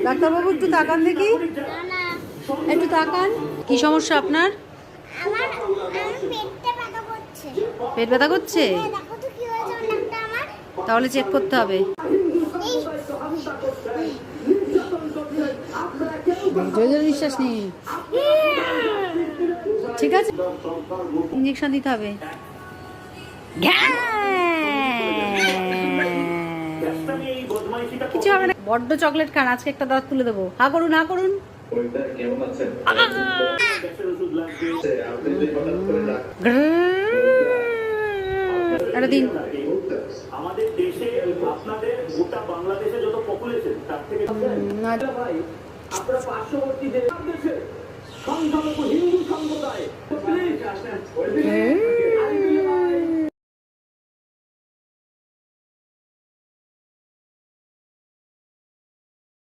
ডাক্তারবাবু একটু তাকান দেখি, একটু তাকান। কি সমস্যা আপনার? পেট ব্যথা করছে? তাহলে চেক করতে হবে। জোরে জোরে নিঃশ্বাস নিন। ঠিক আছে, ইঞ্জেকশন দিতে হবে। কিছু হবে না, বড্ড চকলেট খান, আজকে একটা দাঁত তুলে দেবো। হা করুন, হা করুন। একটা দিন। আমাদের দেশে আপনাদের গোটা বাংলাদেশে যত পপুলেশন তার থেকে ভাই আপনারা পার্শ্ববর্তী দেশে সংখ্যালঘু হিন্দু সম্প্রদায়